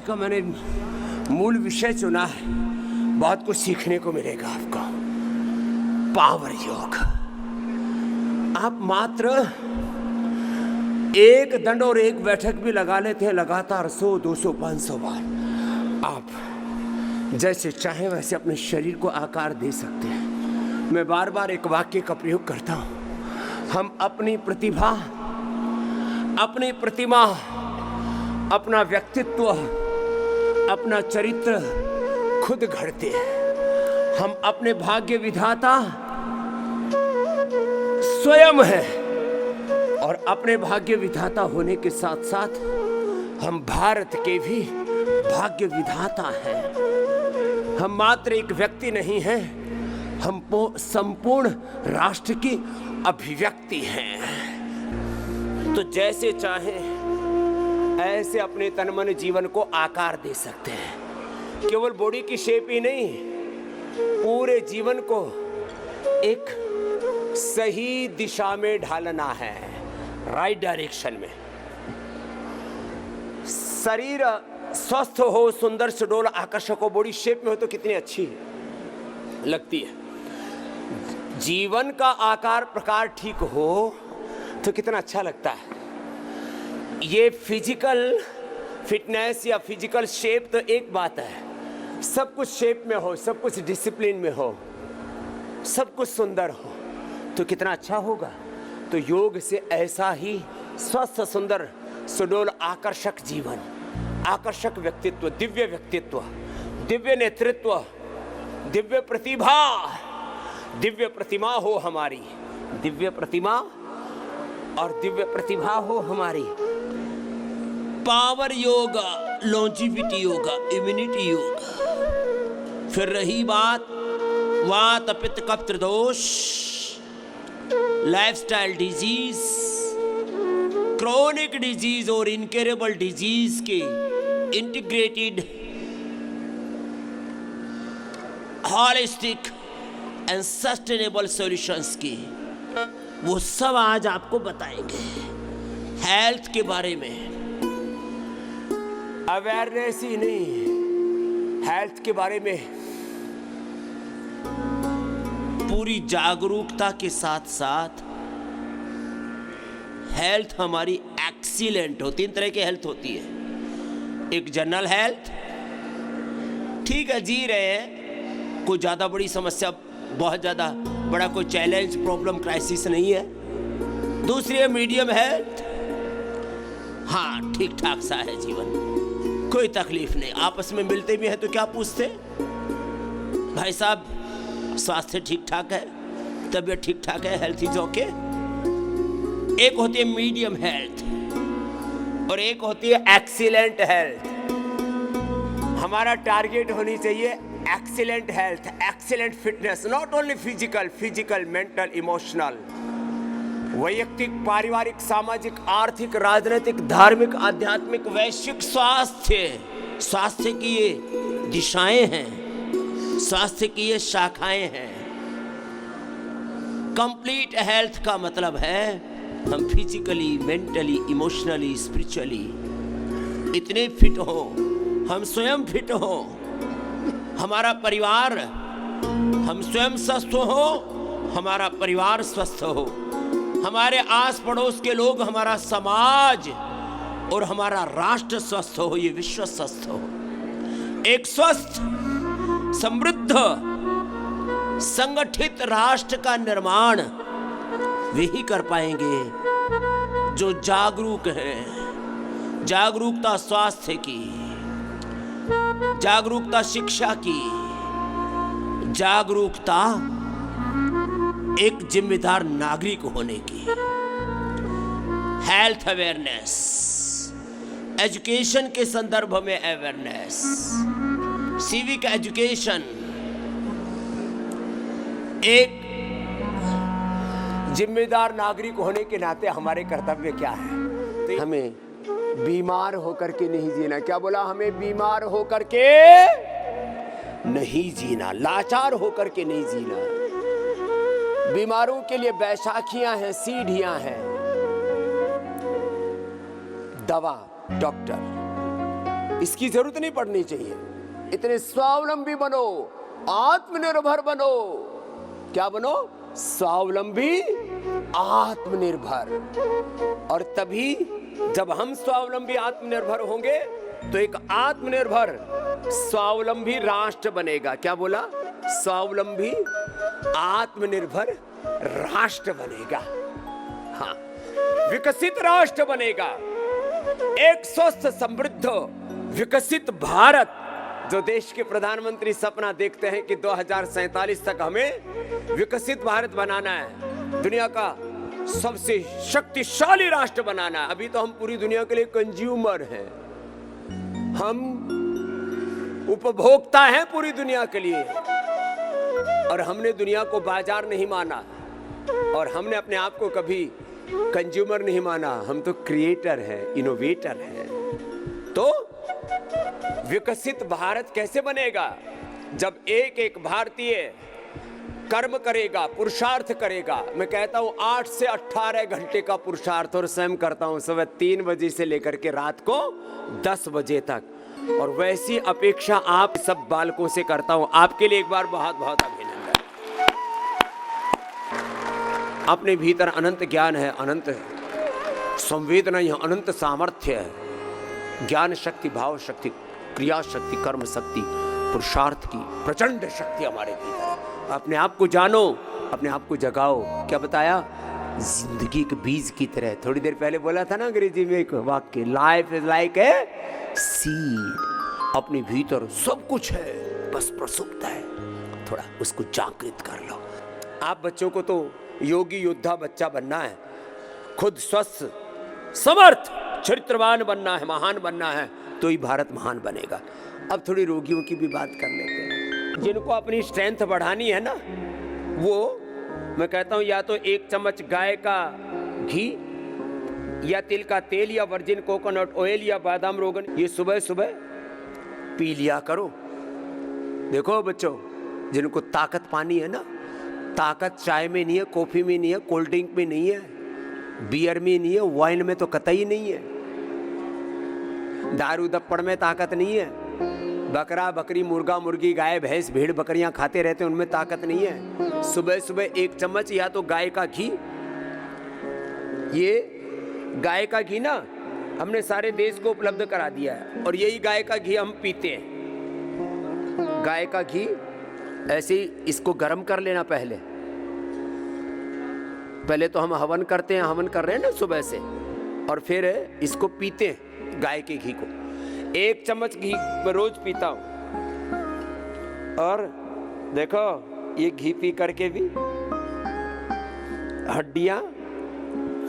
का मैंने मूल विषय चुना है, बहुत कुछ सीखने को मिलेगा आपको। पावर योग। आप मात्र एक दंड और एक बैठक भी लगा लेते हैं लगातार 100, 200, 500 बार, आप जैसे चाहे वैसे अपने शरीर को आकार दे सकते हैं। मैं बार बार एक वाक्य का प्रयोग करता हूं, हम अपनी प्रतिभा, अपनी प्रतिमा, अपना व्यक्तित्व, अपना चरित्र खुद गढ़ते हैं। हम अपने भाग्य विधाता स्वयं हैं और अपने भाग्य विधाता होने के साथ साथ हम भारत के भी भाग्य विधाता हैं। हम मात्र एक व्यक्ति नहीं हैं, हम संपूर्ण राष्ट्र की अभिव्यक्ति हैं। तो जैसे चाहें ऐसे अपने तन मन जीवन को आकार दे सकते हैं। केवल बॉडी की शेप ही नहीं, पूरे जीवन को एक सही दिशा में ढालना है, राइट डायरेक्शन में। शरीर स्वस्थ हो, सुंदर सुडौल आकर्षक हो, बॉडी शेप में हो तो कितनी अच्छी लगती है। जीवन का आकार प्रकार ठीक हो तो कितना अच्छा लगता है। ये फिजिकल फिटनेस या फिजिकल शेप तो एक बात है, सब कुछ शेप में हो, सब कुछ डिसिप्लिन में हो, सब कुछ सुंदर हो तो कितना अच्छा होगा। तो योग से ऐसा ही स्वस्थ, सुंदर, सुडौल, आकर्षक जीवन, आकर्षक व्यक्तित्व, दिव्य नेतृत्व, दिव्य प्रतिभा, दिव्य प्रतिमा हो हमारी, दिव्य प्रतिमा और दिव्य प्रतिभा हो हमारी। Power yoga, longevity yoga, immunity yoga. फिर रही बात वात पित्त कफ त्रिदोष, लाइफस्टाइल डिजीज, क्रोनिक डिजीज और इनक्योरेबल डिजीज के integrated holistic and sustainable solutions की, वो सब आज आपको बताएंगे। हेल्थ के बारे में अवेयरनेस ही नहीं, हेल्थ के बारे में पूरी जागरूकता के साथ साथ हेल्थ हमारी एक्सीलेंट हो। 3 तरह की हेल्थ होती है। एक जनरल हेल्थ, ठीक है जी रहे हैं, कोई ज़्यादा बड़ी समस्या, बहुत ज़्यादा बड़ा कोई चैलेंज, प्रॉब्लम, क्राइसिस नहीं है। दूसरी है मीडियम हेल्थ, हाँ ठीक ठाक सा है जीवन, कोई तकलीफ नहीं। आपस में मिलते भी हैं तो क्या पूछते, भाई साहब स्वास्थ्य ठीक ठाक है, तबीयत ठीक ठाक है, हेल्थ इज ओके। एक होती है मीडियम हेल्थ और एक होती है एक्सीलेंट हेल्थ। हमारा टारगेट होनी चाहिए excellent health, excellent fitness, not only physical, mental, emotional, वैयक्तिक, पारिवारिक, सामाजिक, आर्थिक, राजनीतिक, धार्मिक, आध्यात्मिक, वैश्विक स्वास्थ्य की ये दिशाएं हैं, स्वास्थ्य की ये शाखाएं हैं। कंप्लीट हेल्थ का मतलब है हम फिजिकली, मेंटली, इमोशनली, स्पिरिचुअली इतने फिट हो, हम स्वयं फिट हो, हमारा परिवार, हम स्वयं स्वस्थ हो, हमारा परिवार स्वस्थ हो, हमारे आस पड़ोस के लोग, हमारा समाज और हमारा राष्ट्र स्वस्थ हो, ये विश्व स्वस्थ हो। एक स्वस्थ, समृद्ध, संगठित राष्ट्र का निर्माण वे ही कर पाएंगे जो जागरूक हैं। जागरूकता स्वास्थ्य की, जागरूकता शिक्षा की, जागरूकता एक जिम्मेदार नागरिक होने की। हेल्थ अवेयरनेस, एजुकेशन के संदर्भ में अवेयरनेस, सिविक एजुकेशन, एक जिम्मेदार नागरिक होने के नाते हमारे कर्तव्य क्या है। तो हमें बीमार होकर के नहीं जीना। क्या बोला? हमें बीमार होकर के नहीं जीना, लाचार होकर के नहीं जीना। बीमारों के लिए बैसाखियां हैं, सीढ़ियां हैं, दवा, डॉक्टर, इसकी जरूरत नहीं पड़नी चाहिए। इतने स्वावलंबी बनो, आत्मनिर्भर बनो। क्या बनो? स्वावलंबी, आत्मनिर्भर। और तभी जब हम स्वावलंबी आत्मनिर्भर होंगे तो एक आत्मनिर्भर स्वावलंबी राष्ट्र बनेगा। क्या बोला? स्वावलंबी आत्मनिर्भर राष्ट्र बनेगा। हाँ, विकसित राष्ट्र बनेगा। एक स्वस्थ समृद्ध विकसित भारत, जो देश के प्रधानमंत्री सपना देखते हैं कि 2047 तक हमें विकसित भारत बनाना है, दुनिया का सबसे शक्तिशाली राष्ट्र बनाना है। अभी तो हम पूरी दुनिया के लिए कंज्यूमर हैं, हम उपभोक्ता हैं पूरी दुनिया के लिए। और हमने दुनिया को बाजार नहीं माना और हमने अपने आप को कभी कंज्यूमर नहीं माना। हम तो क्रिएटर हैं, इनोवेटर हैं। तो विकसित भारत कैसे बनेगा? जब एक एक भारतीय कर्म करेगा, पुरुषार्थ करेगा। मैं कहता हूं 8 से 18 घंटे का पुरुषार्थ, और स्वयं करता हूं सुबह 3 बजे से लेकर के रात को 10 बजे तक। और वैसी अपेक्षा आप सब बालकों से करता हूं। आपके लिए एक बार बहुत बहुत अभिनंदन। अपने भीतर अनंत ज्ञान है, अनंत संवेदना है, अनंत सामर्थ्य है। ज्ञान शक्ति, भाव शक्ति, क्रिया शक्ति, कर्म शक्ति, पुरुषार्थ की प्रचंड शक्ति हमारे भीतर है। अपने आप को जानो, अपने आप को जगाओ। क्या बताया? जिंदगी के बीज की तरह। थोड़ी देर पहले बोला था ना अंग्रेजी में एक वाक्य, life is like a seed. अपने भीतर सब कुछ है, बस प्रसुप्त है। थोड़ा उसको जागृत कर लो। आप बच्चों को तो योगी योद्धा बच्चा बनना है, खुद स्वस्थ समर्थ चरित्रवान बनना है, महान बनना है, तो ही भारत महान बनेगा। अब थोड़ी रोगियों की भी बात कर लेते हैं। जिनको अपनी स्ट्रेंथ बढ़ानी है ना, वो मैं कहता हूं या तो 1 चम्मच गाय का घी या तिल का तेल या वर्जिन कोकोनट ऑयल या बादाम रोगन, ये सुबह सुबह पी लिया करो। देखो बच्चों, जिनको ताकत पानी है ना, ताकत चाय में नहीं है, कॉफी में नहीं है, कोल्ड ड्रिंक में नहीं है, बियर में नहीं है, वाइन में तो कतई नहीं है, दारू दप्पड़ में ताकत नहीं है, बकरा बकरी मुर्गा मुर्गी गाय भैंस भेड़ बकरियां खाते रहते हैं, उनमें ताकत नहीं है। सुबह सुबह 1 चम्मच या तो गाय का घी, ये गाय का घी ना हमने सारे देश को उपलब्ध करा दिया है, और यही गाय का घी हम पीते हैं। गाय का घी ऐसे ही इसको गर्म कर लेना। पहले तो हम हवन करते हैं, हवन कर रहे हैं ना सुबह से, और फिर इसको पीते हैं गाय के घी को। 1 चम्मच घी मैं रोज पीता हूं। और देखो ये घी पी करके भी हड्डियां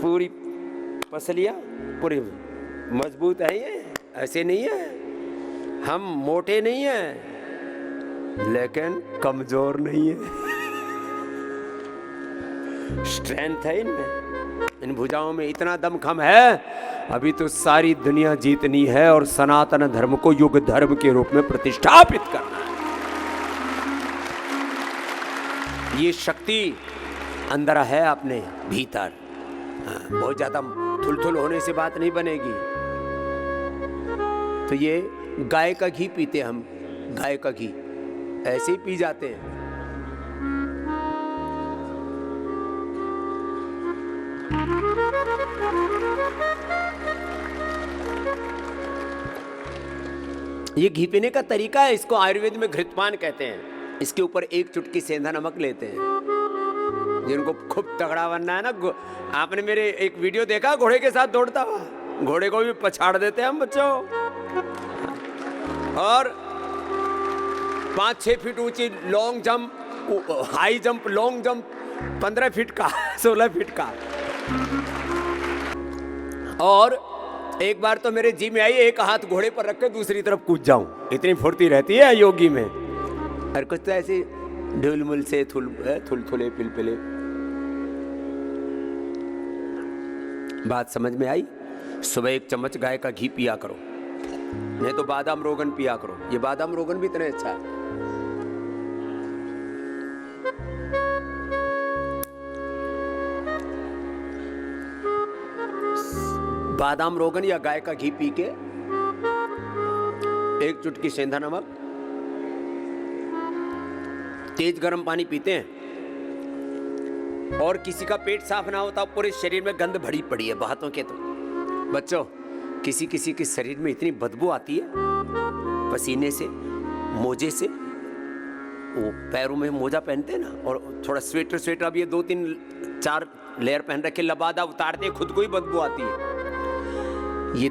पूरी, पसलियां पूरी मजबूत है। ये ऐसे नहीं है, हम मोटे नहीं हैं लेकिन कमजोर नहीं है। स्ट्रेंथ है इनमें, इन भुजाओं में इतना दमखम है। अभी तो सारी दुनिया जीतनी है और सनातन धर्म को युग धर्म के रूप में प्रतिष्ठापित करना है। ये शक्ति अंदर है अपने भीतर। बहुत ज्यादा थुलथुल होने से बात नहीं बनेगी। तो ये गाय का घी पीते हम, गाय का घी ऐसे ही पी जाते हैं। ये घी पीने का तरीका है, इसको आयुर्वेद में घृतपान कहते हैं। इसके ऊपर 1 चुटकी सेंधा नमक लेते हैं। जिनको खूब तगड़ा बनना है ना, आपने मेरे एक वीडियो देखा घोड़े के साथ दौड़ता हुआ, घोड़े को भी पछाड़ देते हैं हम बच्चों। और 5-6 फीट ऊंची long jump, high jump, long jump 15 feet का 16 फीट का। और एक बार तो मेरे जी में आई, एक हाथ घोड़े पर रख के दूसरी तरफ कूद जाऊं, इतनी फुर्ती रहती है योगी में। और कुछ तो ऐसे ढुलमुल से थुलथुले पिलपिले। बात समझ में आई? सुबह 1 चम्मच गाय का घी पिया करो, नहीं तो बादाम रोगन पिया करो। ये बादाम रोगन भी इतना अच्छा है। बादाम रोगन या गाय का घी पी के 1 चुटकी सेंधा नमक, तेज गर्म पानी पीते हैं और किसी का पेट साफ ना होता, पूरे शरीर में गंध भरी पड़ी है बातों के। तो बच्चों, किसी किसी के शरीर में इतनी बदबू आती है पसीने से, मोजे से, वो पैरों में मोजा पहनते हैं ना, और थोड़ा स्वेटर अब ये 2-3-4 लेयर पहन रखे, लबादा उतारते खुद को ही बदबू आती है। ये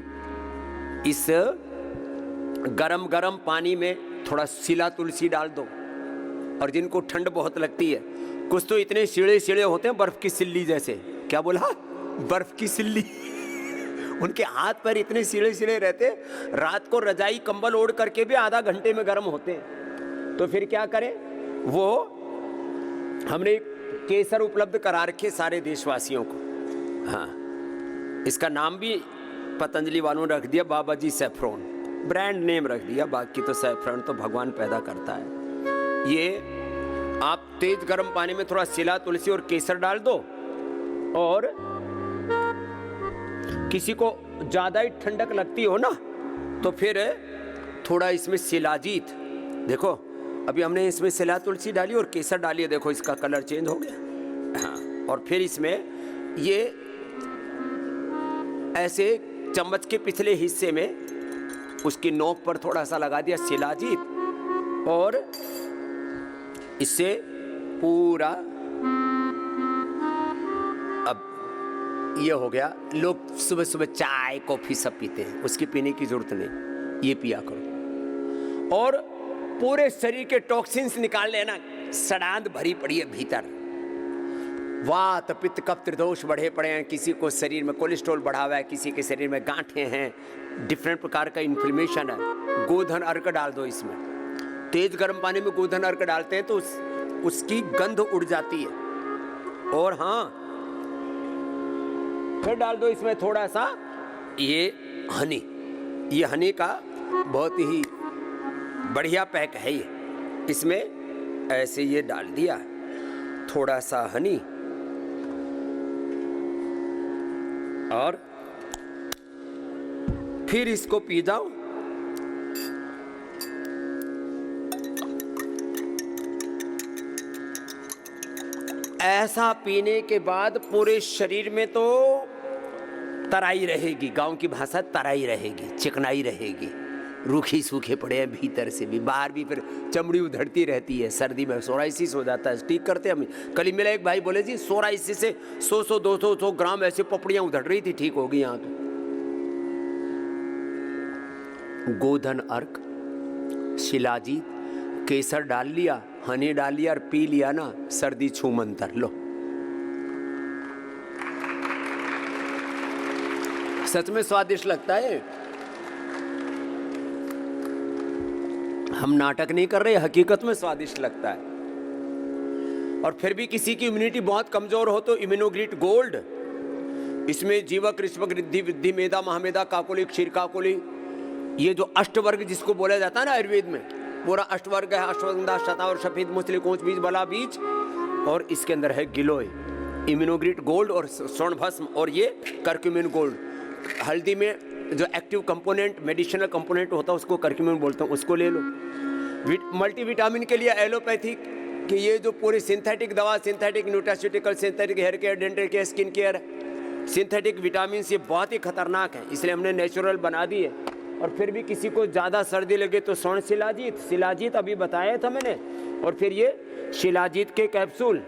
इस गरम गरम पानी में थोड़ा सिला तुलसी डाल दो, और जिनको ठंड बहुत लगती है, कुछ तो इतने सीढ़े होते हैं बर्फ की सिल्ली जैसे, क्या बोला, बर्फ की सिल्ली उनके हाथ पैर इतने सीढ़े रहते, रात को रजाई कंबल ओढ़ करके भी आधा घंटे में गर्म होते हैं। तो फिर क्या करें, वो हमने केसर उपलब्ध करा रखे सारे देशवासियों को। हाँ, इसका नाम भी पतंजलि वालों ने रख दिया बाबा जी सैफ्रॉन, ब्रांड नेम रख दिया, बाकी तो सैफ्रॉन तो भगवान पैदा करता है। ये आप तेज गर्म पानी में थोड़ा सिला तुलसी और केसर डाल दो, और किसी को ज्यादा ही ठंडक लगती हो ना, तो फिर थोड़ा इसमें शिलाजीत, देखो अभी हमने इसमें सिला तुलसी डाली और केसर डाली है, देखो इसका कलर चेंज हो गया। हाँ, और फिर इसमें ये ऐसे चम्मच के पिछले हिस्से में उसकी नोक पर थोड़ा सा लगा दिया शिलाजीत, और इससे पूरा, अब ये हो गया। लोग सुबह सुबह चाय कॉफी सब पीते हैं, उसकी पीने की जरूरत नहीं, ये पिया करो, और पूरे शरीर के टॉक्सिन्स निकाल लेना। सड़ांध भरी पड़ी है भीतर, वात पित्त कफ त्रिदोष बढ़े पड़े हैं, किसी को शरीर में कोलेस्ट्रॉल बढ़ा हुआ है, किसी के शरीर में गांठें हैं, डिफरेंट प्रकार का इन्फ्लेमेशन है। गोधन अर्क डाल दो इसमें, तेज गर्म पानी में गोधन अर्क डालते हैं तो उसकी गंध उड़ जाती है। और हाँ, फिर डाल दो इसमें थोड़ा सा ये हनी, ये हनी का बहुत ही बढ़िया पैक है ये। इसमें ऐसे ये डाल दिया थोड़ा सा हनी, और फिर इसको पी जाओ। ऐसा पीने के बाद पूरे शरीर में तो तराई रहेगी, गांव की भाषा तराई रहेगी, चिकनाई रहेगी। रूखी सूखे पड़े हैं भीतर से भी, बाहर भी फिर चमड़ी उधड़ती रहती है, सर्दी में सोराइसिस हो जाता है, ठीक करते हम। कल ही मेरा एक भाई बोले जी सोराइसिस से 100-200 ग्राम ऐसे पपड़ियां उधड़ रही थी, ठीक हो गई यहाँ तो। गोधन अर्क, शिलाजीत, केसर डाल लिया, हनी डाल लिया और पी लिया ना, सर्दी छू मंतर लो। सच में स्वादिष्ट लगता है। हम नाटक नहीं कर रहे, हकीकत में स्वादिष्ट लगता है। और फिर भी किसी की इम्यूनिटी बहुत कमजोर हो तो इम्यूनोग्रिट गोल्ड, इसमें जीवक ऋष्वक रिद्धि विद्धि मेधा महामेधा काकोली क्षीर काकोली, ये जो अष्टवर्ग जिसको बोला जाता है ना आयुर्वेद में, पूरा अष्टवर्ग है, अश्वगंधा शतावर सफेद मुस्लिम कोच बीज बला बीज, और इसके अंदर है गिलोय, इम्यूनोग्रिट गोल्ड और स्वर्ण भस्म, और ये करक्यूमिन गोल्ड। हल्दी में जो एक्टिव कंपोनेंट मेडिसिनल कंपोनेंट होता है उसको करक्यूमिन बोलते हैं, उसको ले लो। मल्टीविटामिन के लिए एलोपैथिक कि ये जो पूरी सिंथेटिक दवा, synthetic nutraceutical, synthetic hair care, dental care, skin care, synthetic vitamin ये बहुत ही खतरनाक है, इसलिए हमने नेचुरल बना दी है। और फिर भी किसी को ज़्यादा सर्दी लगे तो स्वर्ण शिलाजीत, शिलाजीत अभी बताया था मैंने, और फिर ये शिलाजीत के कैप्सूल,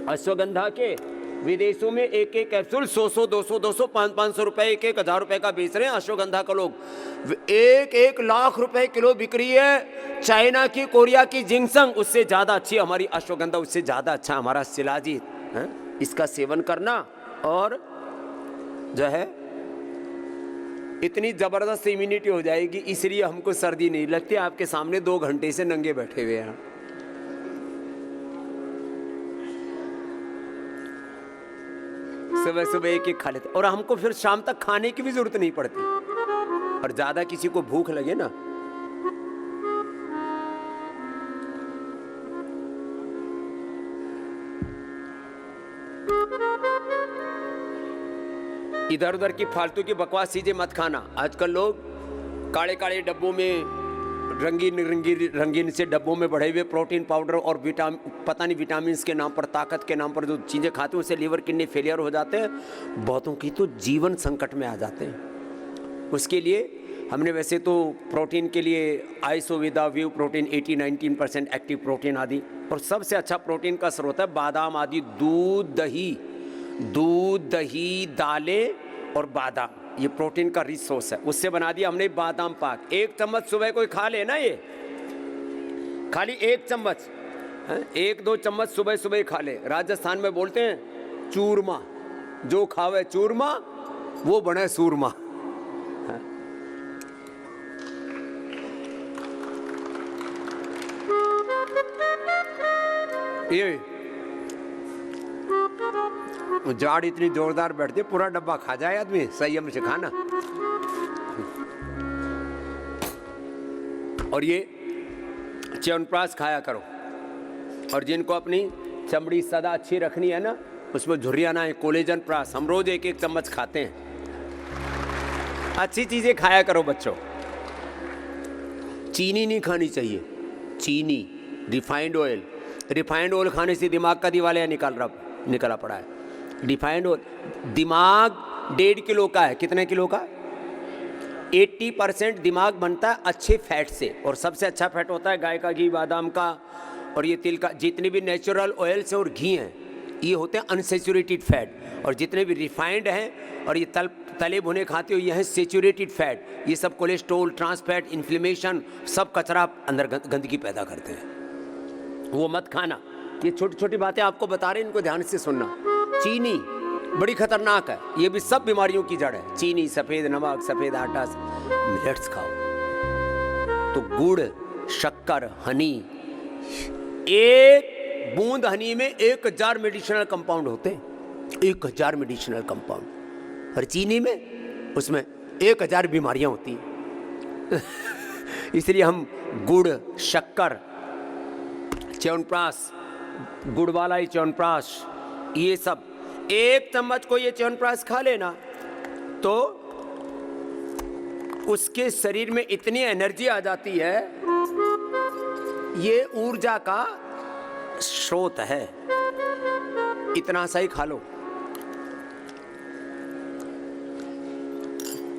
अश्वगंधा के विदेशों में एक एक कैप्सूल 100, 200, 500 रुपए, 1,000 रुपए का बेच रहे हैं अश्वगंधा का लोग। 1 लाख रुपए किलो बिक रही है। चाइना की, कोरिया की जिंगसंग उससे ज़्यादा अच्छी हमारी अश्वगंधा, उससे ज़्यादा अच्छा हमारा शिलाजीत है। इसका सेवन करना और जो है इतनी ज़बरदस्त इम्यूनिटी हो जाएगी, इसलिए हमको सर्दी नहीं लगती। आपके सामने 2 घंटे से नंगे बैठे हुए हैं। सुबह सुबह एक एक खा लेते, और हमको फिर शाम तक खाने की भी जरूरत नहीं पड़ती। और ज्यादा किसी को भूख लगे ना, इधर उधर की फालतू की बकवास चीजें मत खाना। आजकल लोग काले काले डब्बों में रंगीन से डब्बों में बढ़े हुए प्रोटीन पाउडर और पता नहीं विटामिन के नाम पर, ताकत के नाम पर जो चीज़ें खाते हैं उससे लीवर किडनी फेलियर हो जाते हैं, बहुतों की तो जीवन संकट में आ जाते हैं। उसके लिए हमने वैसे तो प्रोटीन के लिए आइसोविदा व्यू प्रोटीन 80-19% एक्टिव प्रोटीन आदि, और सबसे अच्छा प्रोटीन का स्रोत है बादाम आदि, दूध दही दालें और बादाम, ये प्रोटीन का रिच सोर्स है। उससे बना दिया हमने बादाम पाक। 1 चम्मच सुबह कोई खा ले ना, ये खाली 1 चम्मच, 1-2 चम्मच सुबह सुबह खा ले। राजस्थान में बोलते हैं चूरमा, जो खावे चूरमा वो बने सूरमा। ये जाड़ इतनी जोरदार बैठती है, पूरा डब्बा खा जाए आदमी, संयम से खाना। और ये च्यवनप्राश खाया करो, और जिनको अपनी चमड़ी सदा अच्छी रखनी है ना, उसमें झुर्रियाँ ना है, कोलेजन प्राश हम रोज 1-1 चम्मच खाते हैं। अच्छी चीजें खाया करो बच्चों। चीनी नहीं खानी चाहिए, चीनी, रिफाइंड ऑयल खाने से दिमाग का दिवालिया निकला पड़ा है। रिफाइंड ऑयल, दिमाग 1.5 किलो का है, कितने किलो का? 80% दिमाग बनता है अच्छे फैट से, और सबसे अच्छा फैट होता है गाय का घी, बादाम का और ये तिल का। जितने भी नेचुरल ऑयल्स और घी हैं ये होते हैं अनसेचुरेटेड फैट, और जितने भी रिफाइंड हैं और ये तले भुने खाते हो ये हैं सेचुरेटेड फैट। ये सब कोलेस्ट्रोल, ट्रांस फैट, इन्फ्लेमेशन, सब कचरा अंदर गंदगी पैदा करते हैं, वो मत खाना। ये छोटी छोटी बातें आपको बता रहे हैं, इनको ध्यान से सुनना। चीनी बड़ी खतरनाक है, ये भी सब बीमारियों की जड़ है। चीनी, सफेद नमक, सफेद आटा, मिलेट्स खाओ। तो गुड़, शक्कर, हनी, 1 बूंद हनी में 1000 मेडिसिनल कंपाउंड होते हैं, 1000 मेडिसिनल कंपाउंड। और चीनी में, उसमें 1000 बीमारियां होती हैं। इसलिए हम गुड़, शक्कर, च्यवनप्राश, गुड़ वाला ही च्यवनप्राश, ये सब 1 चम्मच को ये च्यवनप्राश खा लेना तो उसके शरीर में इतनी एनर्जी आ जाती है, ये ऊर्जा का स्रोत है। इतना सा ही खा लो।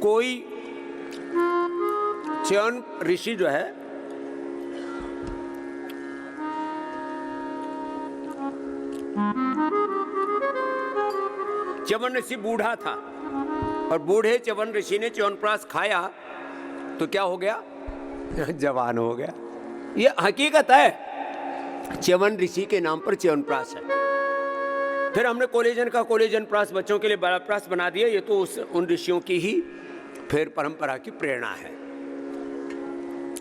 कोई च्यवन ऋषि जो है च्यवन ऋषि बूढ़ा था, और बूढ़े च्यवन ऋषि ने च्यवनप्राश खाया तो क्या हो गया? जवान हो गया। ये हकीकत है, च्यवन ऋषि के नाम पर च्यवनप्राश है। फिर हमने कोलेजन प्राश बच्चों के लिए बड़ा प्राश बना दिया। ये तो उन ऋषियों की ही फिर परंपरा की प्रेरणा है।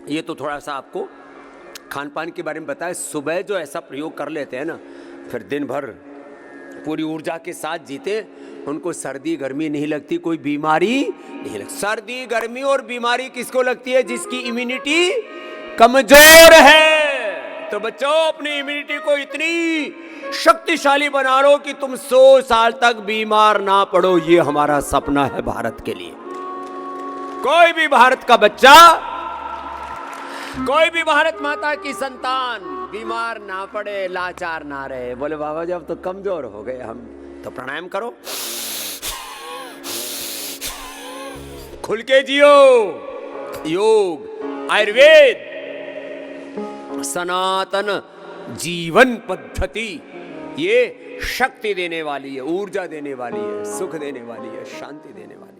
ये तो थोड़ा सा आपको खान पान के बारे में बताया। सुबह जो ऐसा प्रयोग कर लेते हैं ना, फिर दिन भर पूरी ऊर्जा के साथ जीते, उनको सर्दी गर्मी नहीं लगती, कोई बीमारी नहीं लगती। सर्दी गर्मी और बीमारी किसको लगती है? जिसकी इम्यूनिटी कमजोर है। तो बच्चों, अपनी इम्यूनिटी को इतनी शक्तिशाली बना लो कि तुम 100 साल तक बीमार ना पड़ो। ये हमारा सपना है भारत के लिए। कोई भी भारत का बच्चा, कोई भी भारत माता की संतान बीमार ना पड़े, लाचार ना रहे। बोले बाबा जी अब तो कमजोर हो गए हम, तो प्राणायाम करो, खुल के जियो। योग, आयुर्वेद, सनातन जीवन पद्धति, ये शक्ति देने वाली है, ऊर्जा देने वाली है, सुख देने वाली है, शांति देने वाली है।